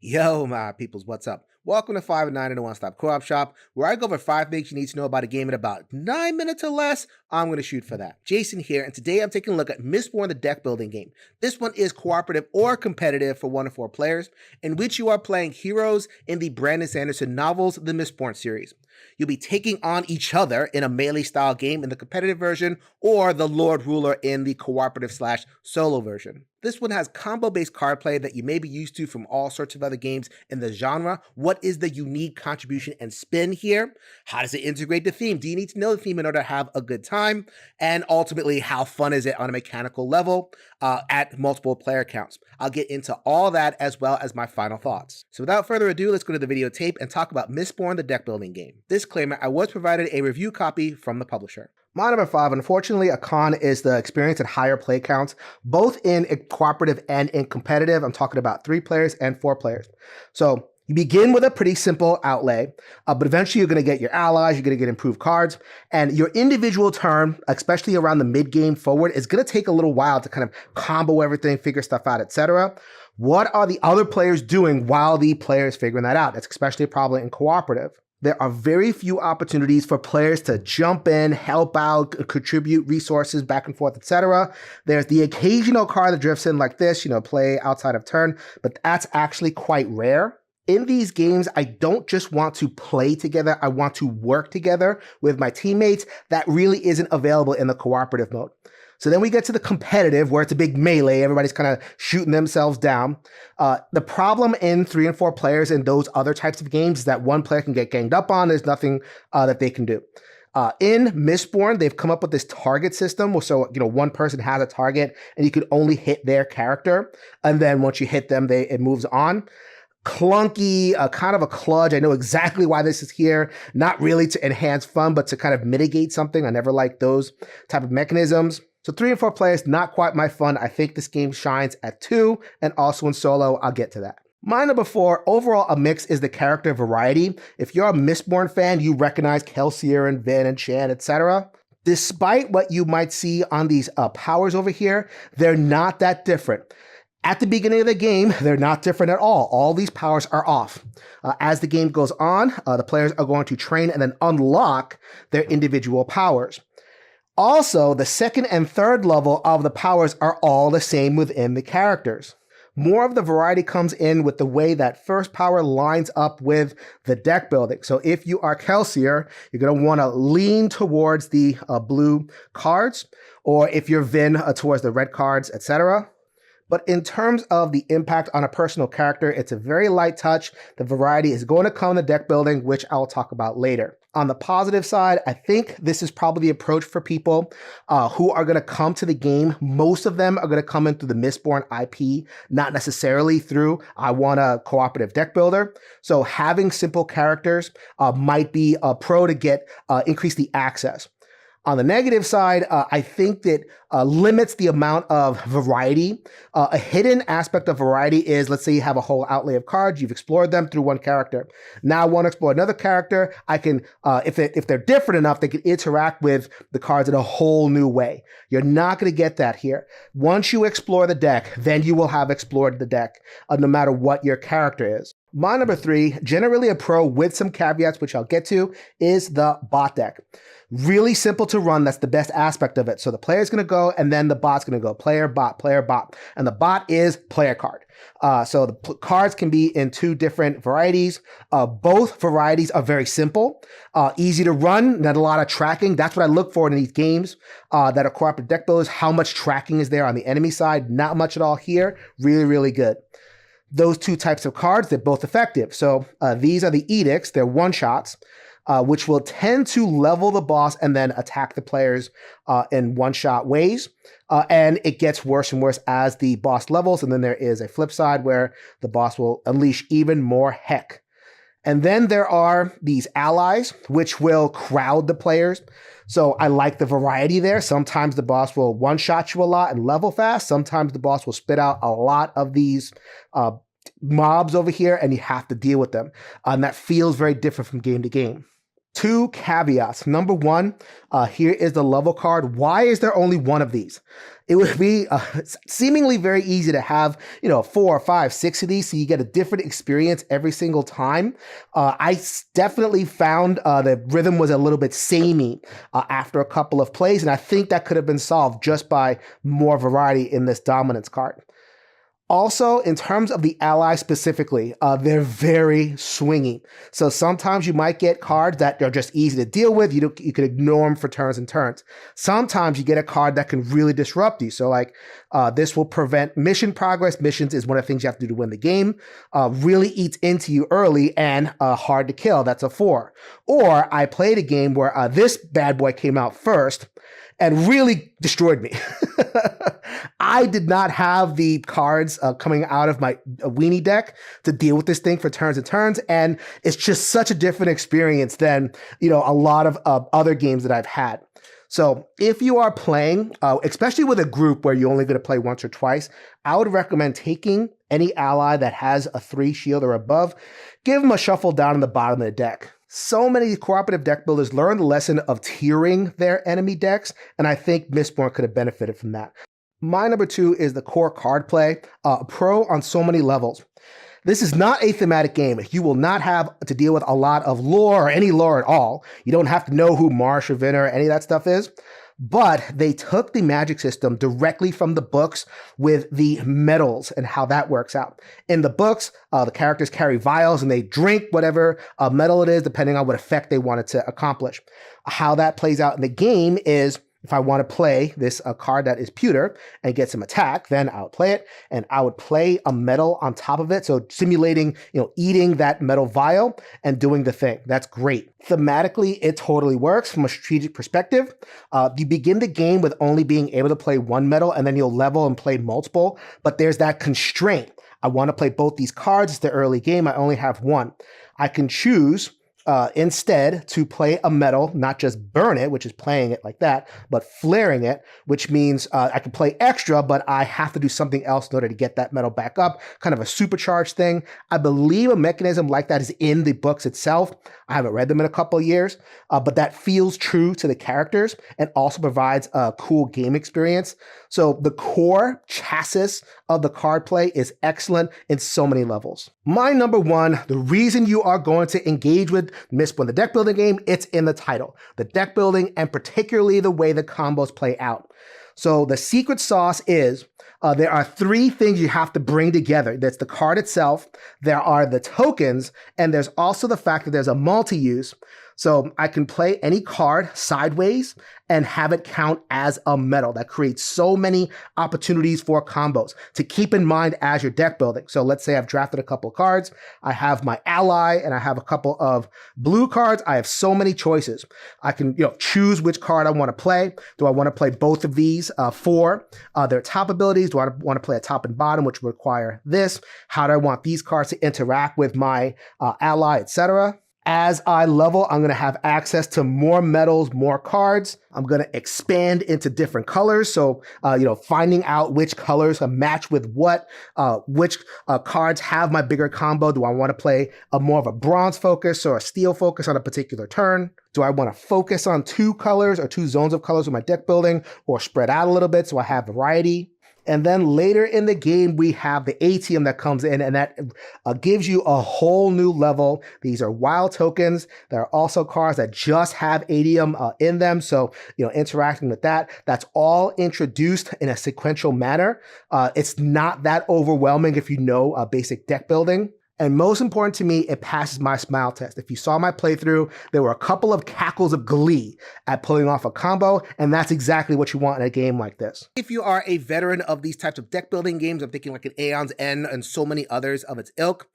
Yo, my peoples, what's up? Welcome to 5 and 9 in a one-stop co-op shop, where I go over 5 things you need to know about a game in about 9 minutes or less. I'm going to shoot for that. Jason here, and today I'm taking a look at Mistborn, the deck building game. This one is cooperative or competitive for 1 to 4 players, in which you are playing heroes in the Brandon Sanderson novels, the Mistborn series. You'll be taking on each other in a melee-style game in the competitive version, or the Lord Ruler in the cooperative/solo version. This one has combo-based card play that you may be used to from all sorts of other games in the genre. What is the unique contribution and spin here? How does it integrate the theme? Do you need to know the theme in order to have a good time? And ultimately, how fun is it on a mechanical level at multiple player counts? I'll get into all that as well as my final thoughts. So without further ado, let's go to the videotape and talk about Mistborn, the deck building game. Disclaimer, I was provided a review copy from the publisher. My number 5, unfortunately, a con is the experience at higher play counts, both in cooperative and in competitive. I'm talking about 3 players and 4 players. So you begin with a pretty simple outlay, but eventually you're going to get your allies, you're going to get improved cards, and your individual turn, especially around the mid-game forward, is going to take a little while to kind of combo everything, figure stuff out, etc. What are the other players doing while the player is figuring that out? That's especially a problem in cooperative. There are very few opportunities for players to jump in, help out, contribute resources back and forth, etc. There's the occasional card that drifts in like this, play outside of turn, but that's actually quite rare. In these games, I don't just want to play together, I want to work together with my teammates. That really isn't available in the cooperative mode. So then we get to the competitive, where it's a big melee. Everybody's kind of shooting themselves down. The problem in 3 and 4 players in those other types of games is that one player can get ganged up on. There's nothing that they can do. In Mistborn, they've come up with this target system. So, one person has a target and you can only hit their character. And then once you hit them, it moves on. Clunky, kind of a kludge. I know exactly why this is here. Not really to enhance fun, but to kind of mitigate something. I never liked those type of mechanisms. So 3 and 4 players, not quite my fun. I think this game shines at 2 and also in solo. I'll get to that. My number 4, overall a mix, is the character variety. If you're a Mistborn fan, you recognize Kelsier and Vin and Shan, etc. Despite what you might see on these powers over here, they're not that different. At the beginning of the game, they're not different at all. All these powers are off. As the game goes on, the players are going to train and then unlock their individual powers. Also, the second and third level of the powers are all the same within the characters. More of the variety comes in with the way that first power lines up with the deck building. So if you are Kelsier, you're going to want to lean towards the blue cards, or if you're Vin, towards the red cards, etc. But in terms of the impact on a personal character, it's a very light touch. The variety is going to come in the deck building, which I'll talk about later. On the positive side, I think this is probably the approach for people who are going to come to the game. Most of them are going to come in through the Mistborn IP, not necessarily through I want a cooperative deck builder. So having simple characters might be a pro to increase the access. On the negative side, I think that limits the amount of variety. A hidden aspect of variety is, let's say you have a whole outlay of cards, you've explored them through one character. Now I want to explore another character. I can, if they're different enough, they can interact with the cards in a whole new way. You're not going to get that here. Once you explore the deck, then you will have explored the deck, no matter what your character is. My number 3, generally a pro with some caveats, which I'll get to, is the bot deck. Really simple to run. That's the best aspect of it. So the player's going to go, and then the bot's going to go player, bot, and the bot is player card. So the cards can be in 2 different varieties. Both varieties are very simple, easy to run, not a lot of tracking. That's what I look for in these games that are cooperative deck builders. How much tracking is there on the enemy side? Not much at all here. Really, really good. Those 2 types of cards, they're both effective. So these are the edicts. They're one-shots, which will tend to level the boss and then attack the players in one-shot ways. And it gets worse and worse as the boss levels. And then there is a flip side where the boss will unleash even more heck. And then there are these allies, which will crowd the players. So I like the variety there. Sometimes the boss will one-shot you a lot and level fast. Sometimes the boss will spit out a lot of these mobs over here, and you have to deal with them. And that feels very different from game to game. Two caveats. Number one, here is the level card. Why is there only one of these? It would be seemingly very easy to have, 4, 5, 6 of these, so you get a different experience every single time. I definitely found the rhythm was a little bit samey after a couple of plays, and I think that could have been solved just by more variety in this dominance card. Also, in terms of the allies specifically, they're very swingy. So sometimes you might get cards that are just easy to deal with. You can ignore them for turns and turns. Sometimes you get a card that can really disrupt you. So this will prevent mission progress. Missions is one of the things you have to do to win the game. Really eats into you early and hard to kill. That's a 4. Or I played a game where this bad boy came out first and really destroyed me. I did not have the cards coming out of my weenie deck to deal with this thing for turns and turns, and it's just such a different experience than a lot of other games that I've had. So if you are playing, especially with a group where you're only going to play once or twice, I would recommend taking any ally that has a 3 shield or above, give them a shuffle down in the bottom of the deck. So many cooperative deck builders learned the lesson of tiering their enemy decks, and I think Mistborn could have benefited from that. My number 2 is the core card play, pro on so many levels. This is not a thematic game. You will not have to deal with a lot of lore or any lore at all. You don't have to know who Marsh or Vinner or any of that stuff is. But they took the magic system directly from the books with the metals and how that works out. In the books, the characters carry vials and they drink whatever metal it is, depending on what effect they wanted to accomplish. How that plays out in the game is, if I want to play this card that is pewter and get some attack, then I would play it, and I would play a metal on top of it. So simulating, eating that metal vial and doing the thing. That's great. Thematically, it totally works from a strategic perspective. You begin the game with only being able to play one metal, and then you'll level and play multiple. But there's that constraint. I want to play both these cards. It's the early game. I only have one. I can choose instead to play a metal, not just burn it, which is playing it like that, but flaring it, which means I can play extra, but I have to do something else in order to get that metal back up, kind of a supercharged thing. I believe a mechanism like that is in the books itself. I haven't read them in a couple of years, but that feels true to the characters and also provides a cool game experience. So the core chassis of the card play is excellent in so many levels. My number 1, the reason you are going to engage with Mistborn, the deck building game, it's in the title. The deck building and particularly the way the combos play out. So the secret sauce is there are 3 things you have to bring together. That's the card itself, there are the tokens, and there's also the fact that there's a multi-use. So I can play any card sideways and have it count as a metal. That creates so many opportunities for combos to keep in mind as you're deck building. So let's say I've drafted a couple of cards. I have my ally and I have a couple of blue cards. I have so many choices. I can choose which card I want to play. Do I want to play both of these for their top abilities? Do I want to play a top and bottom, which would require this? How do I want these cards to interact with my ally, etc.? As I level, I'm going to have access to more metals, more cards. I'm going to expand into different colors. So, finding out which colors match with what, which cards have my bigger combo. Do I want to play more of a bronze focus or a steel focus on a particular turn? Do I want to focus on 2 colors or 2 zones of colors with my deck building, or spread out a little bit so I have variety? And then later in the game, we have the ATM that comes in, and that gives you a whole new level. These are wild tokens. There are also cards that just have ATM in them. So, interacting with that, that's all introduced in a sequential manner. It's not that overwhelming if you know basic deck building. And most important to me, it passes my smile test. If you saw my playthrough, there were a couple of cackles of glee at pulling off a combo, and that's exactly what you want in a game like this. If you are a veteran of these types of deck building games, I'm thinking like an Aeon's End and so many others of its ilk,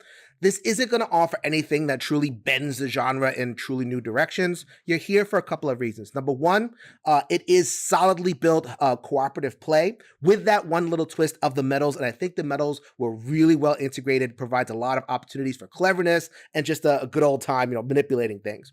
this isn't going to offer anything that truly bends the genre in truly new directions. You're here for a couple of reasons. Number 1, it is solidly built cooperative play with that one little twist of the metals, and I think the metals were really well integrated, provides a lot of opportunities for cleverness and just a good old time, manipulating things.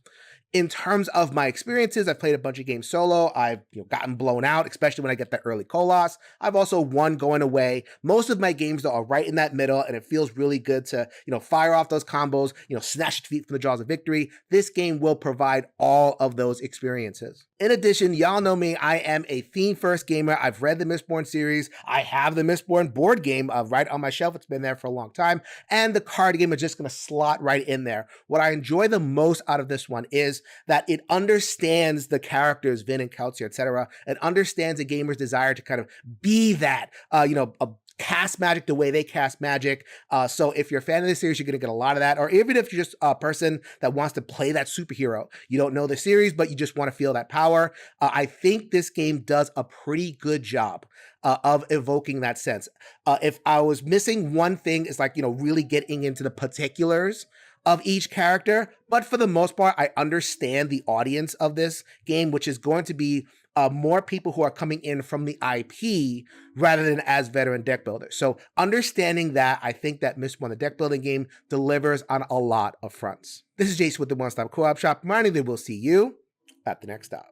In terms of my experiences, I've played a bunch of games solo. I've gotten blown out, especially when I get the early Colos. I've also won going away. Most of my games, though, are right in that middle, and it feels really good to fire off those combos, snatch defeat from the jaws of victory. This game will provide all of those experiences. In addition, y'all know me, I am a theme-first gamer. I've read the Mistborn series. I have the Mistborn board game right on my shelf. It's been there for a long time. And the card game is just going to slot right in there. What I enjoy the most out of this one is that it understands the characters, Vin and Kelsier, etc. It understands a gamer's desire to kind of be that, cast magic the way they cast magic. So if you're a fan of this series, you're going to get a lot of that. Or even if you're just a person that wants to play that superhero, you don't know the series, but you just want to feel that power. I think this game does a pretty good job of evoking that sense. If I was missing one thing, is really getting into the particulars of each character. But for the most part, I understand the audience of this game, which is going to be more people who are coming in from the IP rather than as veteran deck builders. So understanding that, I think that Mistborn, the deck building game, delivers on a lot of fronts. This is Jason with the One Stop Co-op Shop, reminding that we'll see you at the next stop.